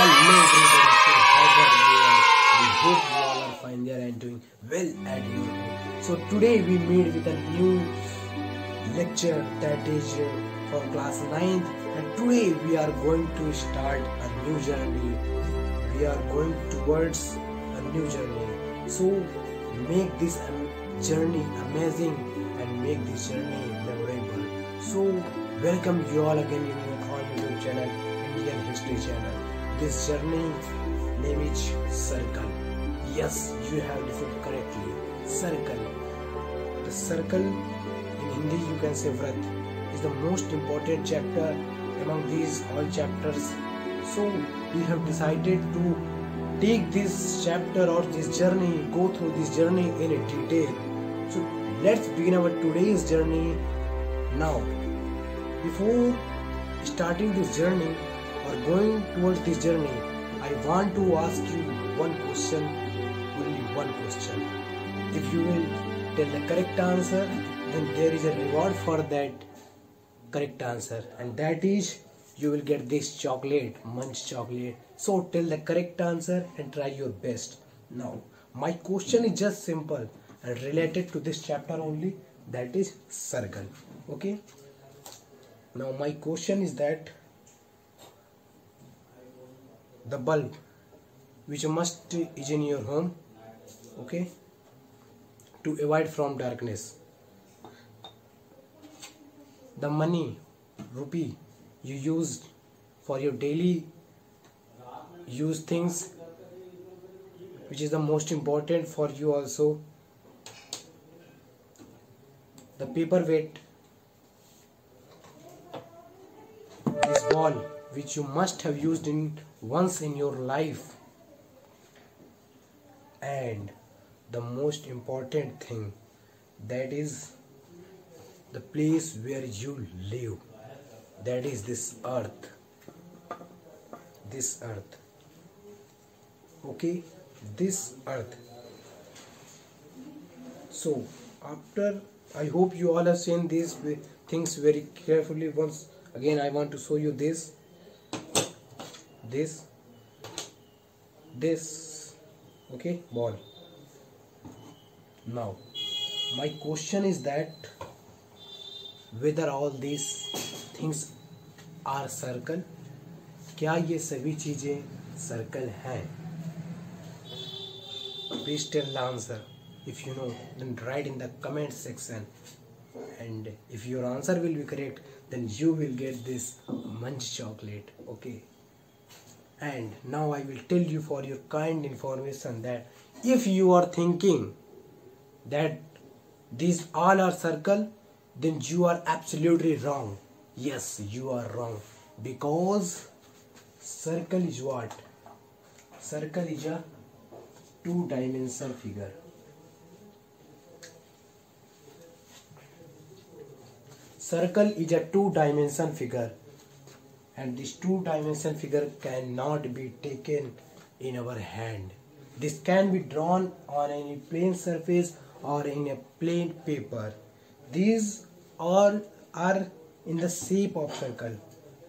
Hello everybody, so how are you all? I hope you all are fine there and doing well at your home. So today we meet with a new lecture that is from class 9th, and today we are going to start a new journey. We are going towards a new journey. So make this journey amazing and make this journey memorable. So welcome you all again in your all YouTube channel, Indian History channel. This journey name is Circle. Yes, you have listened correctly. Circle. The circle in Hindi you can say Vrat is the most important chapter among these all chapters. So we have decided to take this chapter or this journey, go through this journey in detail. So let's begin our today's journey now. Before starting this journey or going towards this journey, I want to ask you one question, only one question. If you will tell the correct answer, then there is a reward for that correct answer, and that is you will get this chocolate, Munch chocolate. So tell the correct answer and try your best. Now my question is just simple and related to this chapter only, that is circle. Okay, now my question is that the bulb which must is in your home, okay, to avoid from darkness, the money rupee you use for your daily use things, which is the most important for you also, the paperweight, this ball which you must have used in once in your life, and the most important thing, that is the place where you live, that is this earth. This earth, okay, this earth. So after, I hope you all have seen these things very carefully. Once again I want to show you this, okay, ball. Now my question is that whether all these things are circle, क्या ये सभी चीजें circle हैं? Please tell the answer. If you know, then write in the comment section, and if your answer will be correct, then you will get this Munch chocolate. Okay, and now I will tell you for your kind information that if you are thinking that these all are circle, then you are absolutely wrong. Yes, you are wrong, because circle is what? Circle is a two-dimensional figure. Circle is a two-dimensional figure, and this two-dimensional figure cannot be taken in our hand. This can be drawn on any plain surface or in a plain paper. These all are in the shape of circle,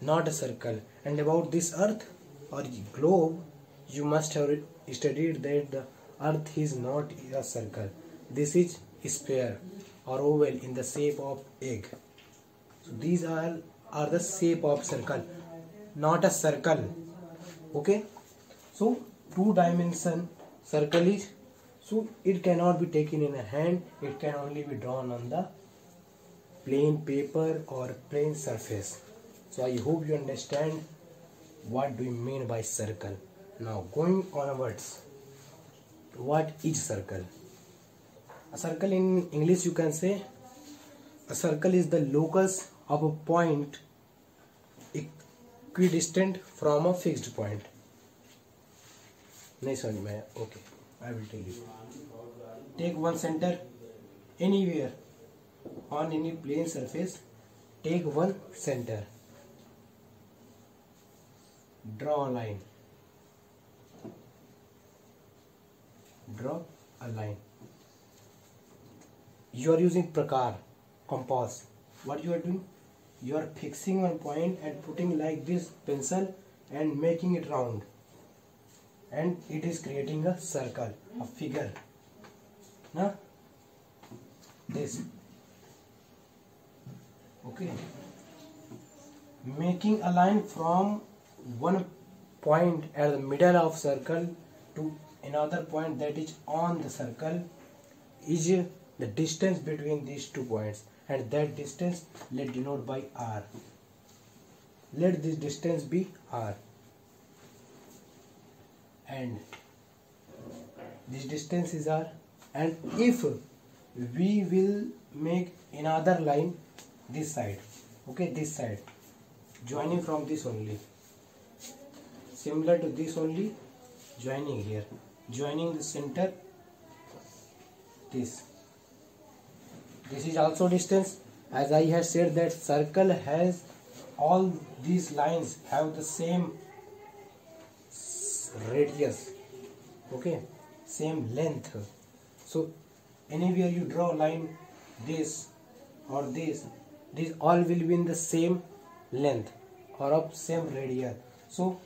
not a circle. And about this earth or globe, you must have studied that the earth is not a circle. This is sphere or oval in the shape of egg. So these are the shape of circle, not a circle. Okay, so two-dimension circle is, so it cannot be taken in a hand, it can only be drawn on the plain paper or plain surface. So I hope you understand what do we mean by circle. Now going onwards, what is circle? A circle in English you can say, a circle is the locus of a point equidistant from a fixed point. नहीं समझ में, okay, I will tell you. Take one center anywhere on any plane surface. Take one center. Draw a line. Draw a line. You are using prakar, compass. What you are doing? You are fixing one point and putting like this pencil and making it round. and it is creating a circle, a figure. Now this, okay, making a line from one point at the middle of circle to another point that is on the circle is the distance between these 2 points, and that distance let denote by r. Let this distance be r, and this distance is r. And if we will make another line this side, okay, this side, joining from this only, similar to this only, joining here, joining the center, this is also distance. As I have said that circle has all these lines have the same radius, okay, same length. So anywhere you draw a line, this or this all will be in the same length or of same radius. So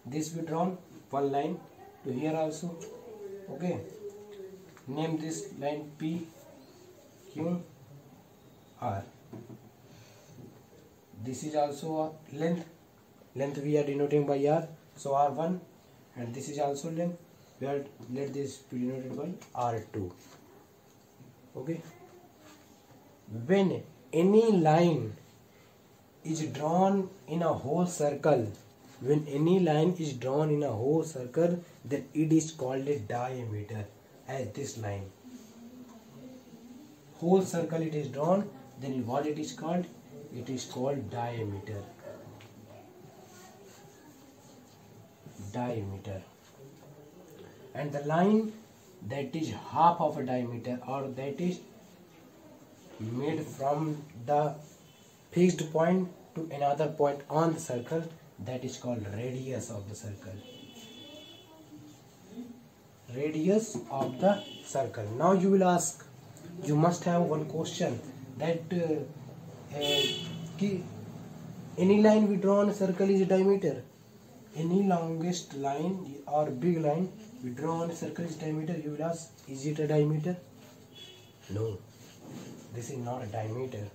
this we drawn one line to here also, okay, name this line P Q R. This is also a length we are denoting by r, so r1, and this is also length, we are let this be denoted by r2. Okay, when any line is drawn in a whole circle, when any line is drawn in a whole circle, then it is called a diameter. As this line, whole circle it is drawn, then what it is called? It is called diameter. Diameter. And the line that is half of a diameter, or that is made from the fixed point to another point on the circle, that is called radius of the circle. Radius of the circle. Now you will ask, you must have one question that any line we draw on a circle is a diameter. Any longest line or big line we draw on a circle is diameter. You will ask, is it a diameter? No, this is not a diameter,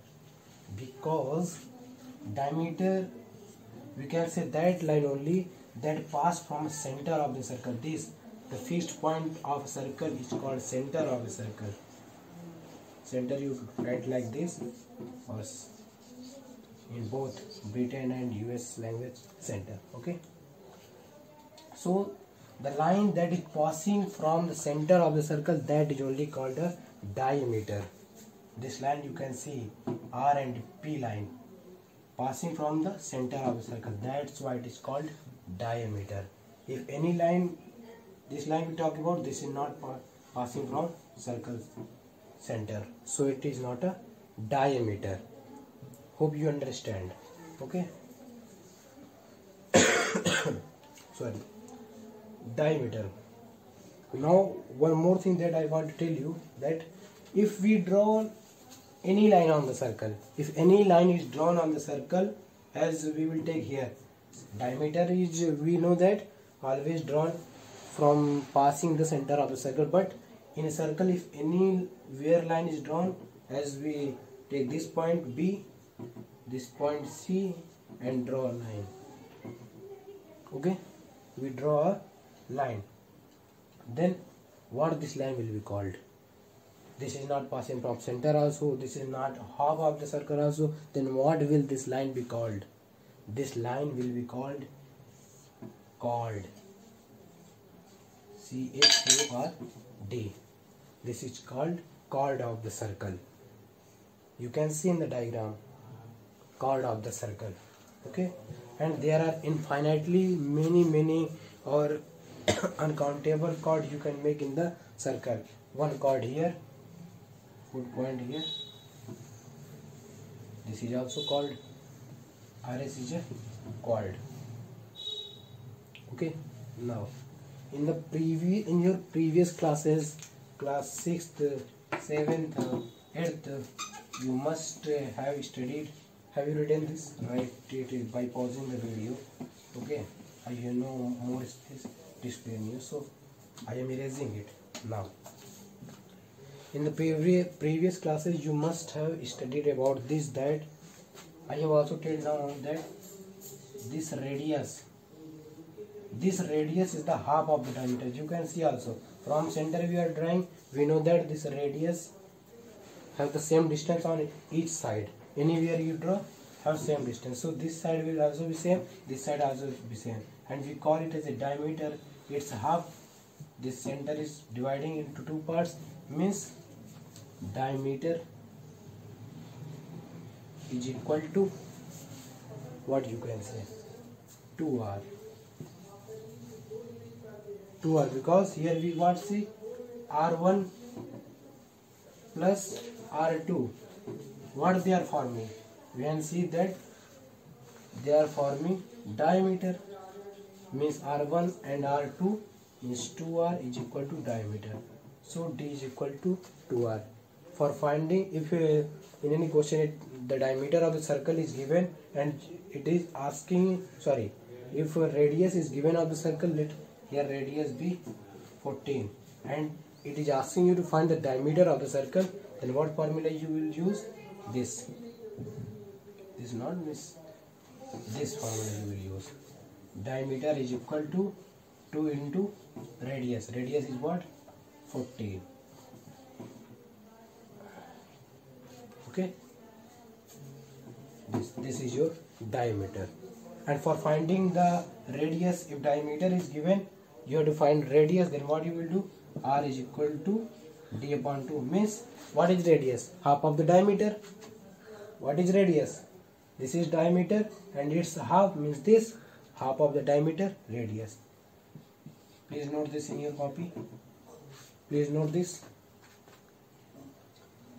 because diameter, we can say that line only that pass from center of the circle. This, the fixed point of a circle, is called center of a circle. Center you write like this, or in both Britain and US language, center. Okay, so the line that is passing from the center of the circle, that is only called a diameter. This line you can see, R and P line, passing from the center of the circle, that's why it is called diameter. If any line, this line we talk about, this is not passing from circle center, so it is not a diameter. Hope you understand. Okay. Sorry, diameter. Now one more thing that I want to tell you, that if we draw any line on the circle, if any line is drawn on the circle, as we will take here, diameter is, we know that, always drawn from passing the center of the circle. But in a circle, if any where line is drawn, as we take this point B, this point C, and draw a line. Okay, we draw a line, then what this line will be called? This is not passing from center also, this is not half of the circle also, then what will this line be called? This line will be called chord. C-H-O-R-D. This is called chord of the circle. You can see in the diagram, chord of the circle. Okay, and there are infinitely many or uncountable chords you can make in the circle. One chord here, good point here, this is also called RS is a chord. Okay, now in your previous classes, class 6th, 7th, 8th, you must have studied. Have you written this? Write it by pausing the video. Okay, I have no more space to explain you, so I am erasing it now. In the previous classes you must have studied about this, that I have also told now that this radius is the half of the diameter. You can see also from center we are drawing, we know that this radius have the same distance on each side. Anywhere you draw have same distance, so this side will also be same, this side also will be same, and we call it as a diameter. It's half. This center is dividing into two parts, means diameter is equal to what you can say 2r, because here we want to see r1 plus r2, what they are forming. We can see that they are forming diameter, means r1 and r2 means 2r is equal to diameter, so d is equal to 2r. For finding, if in any question the diameter of the circle is given and it is asking, sorry, if a radius is given of the circle, let here radius be 14 and it is asking you to find the diameter of the circle, then what formula you will use? This not miss, this formula you will use. Diameter is equal to 2 into radius. Radius is what? 14. Okay, this is your diameter. And for finding the radius, if diameter is given, you have to find radius, then what you will do? R is equal to d upon 2, means what is radius? Half of the diameter. What is radius? This is diameter and its half, means this half of the diameter, radius. Please note this in your copy. Please note this.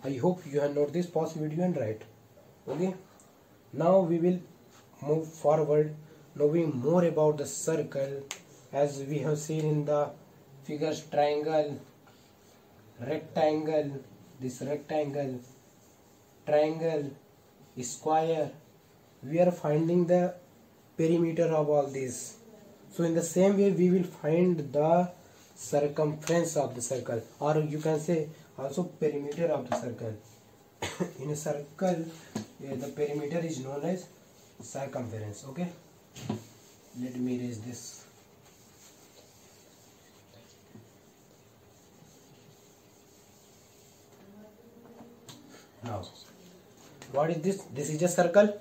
I hope you have noted this, pause video and write. Okay. Now we will move forward, knowing more about the circle, as we have seen in the figures: triangle, rectangle, this rectangle, triangle, square. We are finding the perimeter of all these. So in the same way we will find the circumference of the circle, or you can say also perimeter of the circle. In a circle, the perimeter is known as circumference. Okay, let me erase this. Now, what is this? This is a circle.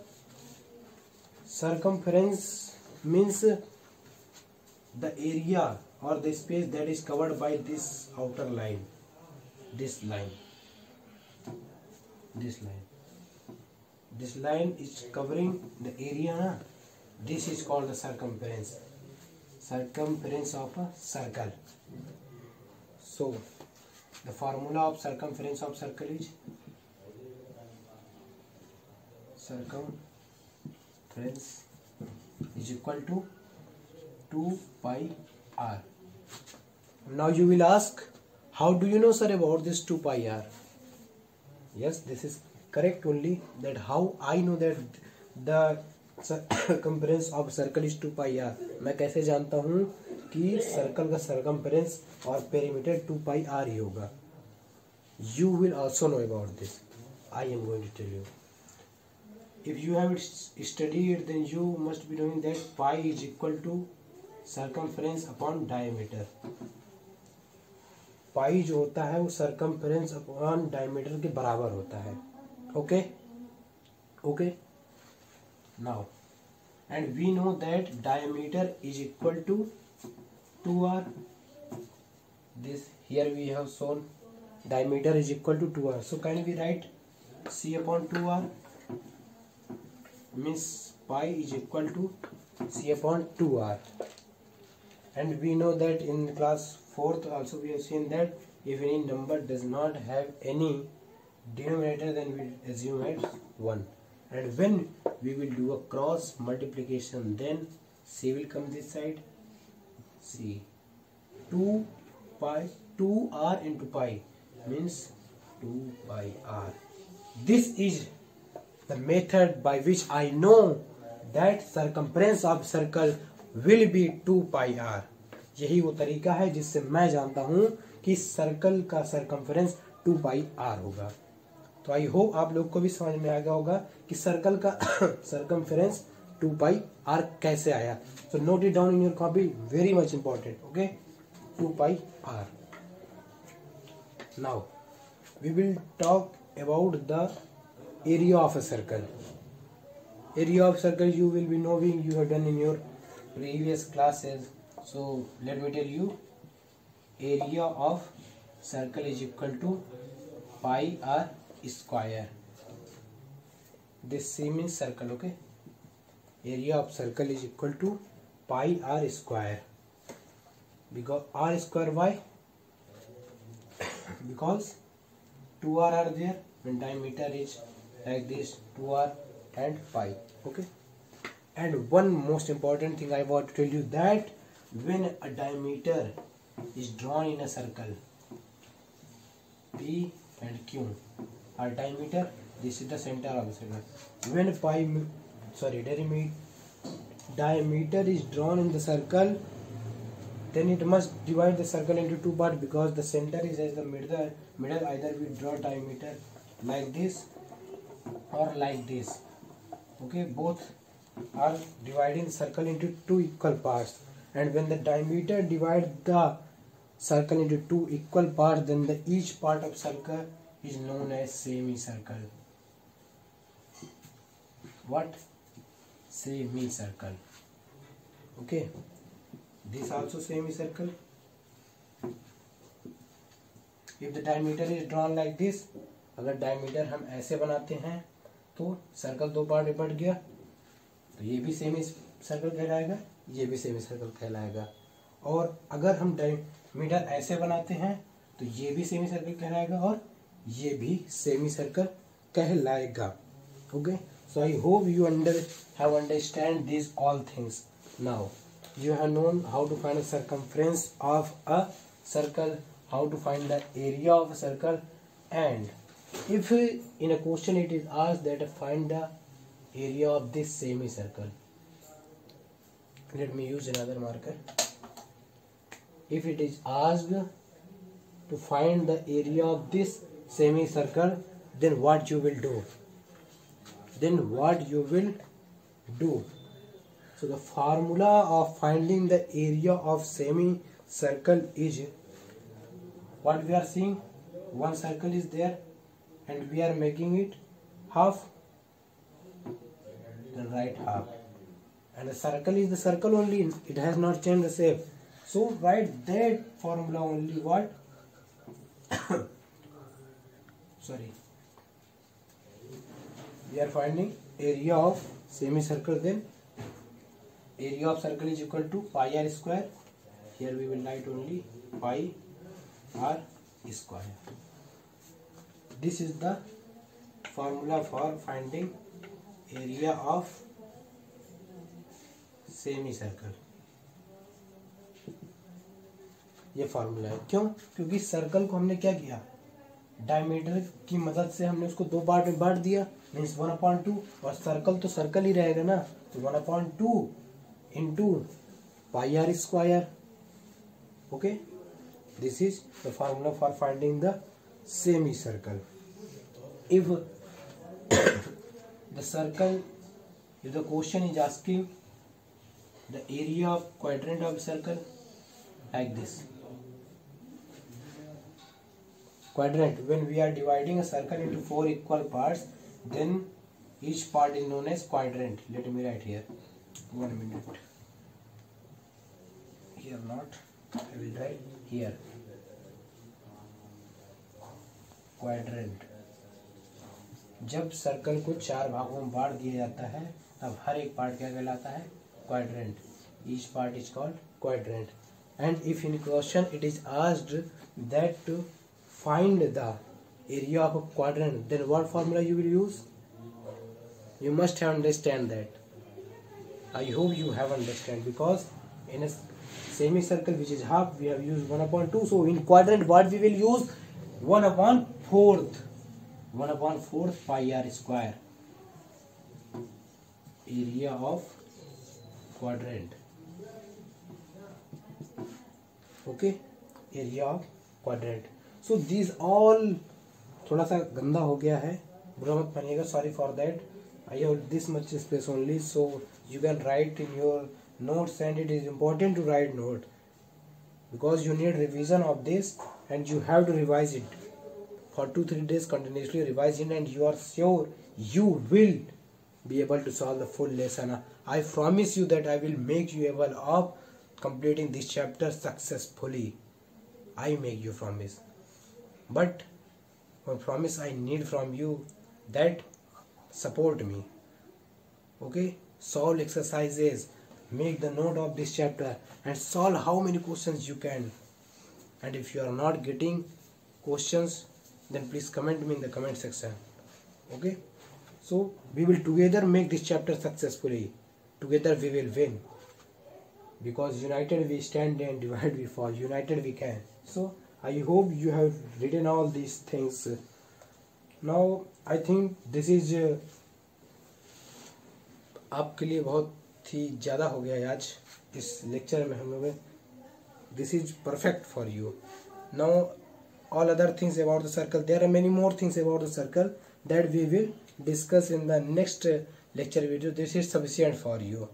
Circumference means the area or the space that is covered by this outer line, this line is covering the area. This is called the circumference of a circle. So the formula of circumference of circle is circumference is equal to 2 pi r. Now you will ask, how do you know, sir, about this 2 pi r? Yes, this is correct only, that how I know that the circumference of circle is 2 pi r. मैं कैसे जानता हूँ कि circle का circumference और perimeter 2 pi r ही होगा. You will also know about this. I am going to tell you. If you have studied, then you must be knowing that pi is equal to circumference upon diameter. पाई जो होता है वो circumference upon diameter के बराबर होता है. Okay. Now, and we know that diameter is equal to 2r. This here we have shown diameter is equal to 2r. So can we write c upon 2r? Means pi is equal to c upon 2r. And we know that in class 4th also we have seen that if any number does not have any denominator, then we assume it's 1. And when we will do a cross multiplication, then c will come this side. C 2r into pi means 2 pi r. This is the method by which I know that circumference of circle will be 2 pi r। यही वो तरीका है जिससे मैं जानता हूं कि circle का सरकमफेरेंस 2 पाई r होगा। तो आई होप आप लोग को भी समझ में आ गया होगा कि सर्कल का सरकमफेरेंस 2 पाई r कैसे आया। So note it down in your copy, very much important. Okay, 2 pi r। Now we will talk about the area of a circle. Area of circle you will be knowing, you have done in your previous classes. So let me tell you, area of circle is equal to pi r square. This same is circle. Okay, area of circle is equal to pi r square, because r square why? Because 2r are there when diameter is like this, 2r and pi. Okay, and one most important thing I want to tell you, that when a diameter is drawn in a circle p and q, our diameter, this is the center of the circle. When diameter is drawn in the circle, then it must divide the circle into two parts, because the center is as the middle. Either we draw diameter like this or like this. Okay, both are dividing the circle into two equal parts, and when the diameter divides the circle into two equal parts, then the each part of circle is known as semicircle. What? Semicircle. Okay, this also semicircle. If the diameter is drawn like this, अगर diameter हम ऐसे बनाते हैं तो circle दो part में but गया, तो ये भी सेमी सर्कल कहलाएगा, ये भी सेमी सर्कल कहलाएगा। और अगर हम डायमीटर ऐसे बनाते हैं तो ये भी सेमी सर्कल कहलाएगा और ये भी सेमी सर्कल कहलाएगा। Okay, so I hope you have understand these all things. Now you have known how to find the circumference of a circle, how to find the area of a circle, and if in a question it is asked that find the area of this semicircle, let me use another marker. If it is asked to find the area of this semicircle, then what you will do? So the formula of finding the area of semicircle is what we are seeing. One circle is there and we are making it half, the right half, and the circle is the circle only, it has not changed the shape. So write that formula only. What? Sorry, we are finding area of semicircle, then area of circle is equal to pi r square. Here we will write only pi r square. This is the formula for finding area of semicircle. ये formula है। क्यों? क्योंकि circle को हमने क्या किया, diameter की मदद से हमने उसको दो पार्ट में बांट दिया, मीन्स 1/2, और सर्कल तो सर्कल ही रहेगा ना, तो 1/2 into pi r square. Okay, this is the formula for finding the semicircle. If the circle, if the question is asking the area of quadrant of circle, like this quadrant, when we are dividing a circle into 4 equal parts, then each part is known as quadrant. Let me write here, 1 minute, here not, I will write here quadrant. जब circle को 4 भागों में बांट दिया जाता है तब हर एक पार्ट क्या कहलाता है, quadrant. Each part is called quadrant. And if in question it is asked that to find the area of a quadrant, then what formula you will use? You must have understand that. I hope you have understand, because in a semicircle which is half, we have used 1/2. So in quadrant what we will use? 1/4 pi r square, area of quadrant. Okay, area of quadrant. So this all थोड़ा सा गंदा हो गया है, बुरा मत मानिएगा, sorry for that. I have this much space only, so you can write in your notes, and it is important to write note because you need revision of this and you have to revise it for 2-3 days, continuously revise it, and you are sure you will be able to solve the full lesson. I promise you that I will make you able of completing this chapter successfully. I make you promise, but one promise I need from you, that support me. Okay, solve exercises, make the note of this chapter and solve how many questions you can. And if you are not getting questions, then please comment me in the comment section. Okay, so we will together make this chapter successfully. Together we will win, because united we stand and divided we fall. United we can. So I hope you have written all these things. Now I think this is आपके लिए बहुत ही ज़्यादा हो गया है आज इस lecture में हम लोग। This is perfect for you. Now all other things about the circle, there are many more things about the circle that we will discuss in the next lecture video. This is sufficient for you.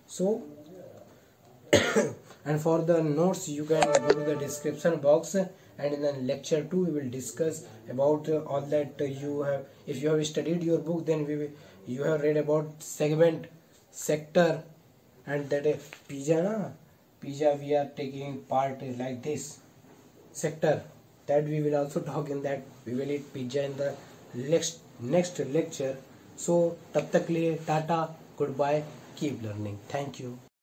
So and for the notes you can go to the description box, and in the lecture 2 we will discuss about all that you have. If you have studied your book, then you have read about segment, sector, and that pizza we are taking part like this sector, that we will also talk in that. We will eat pizza in the next lecture. So तब तक के लिए tata, good bye, keep learning, thank you.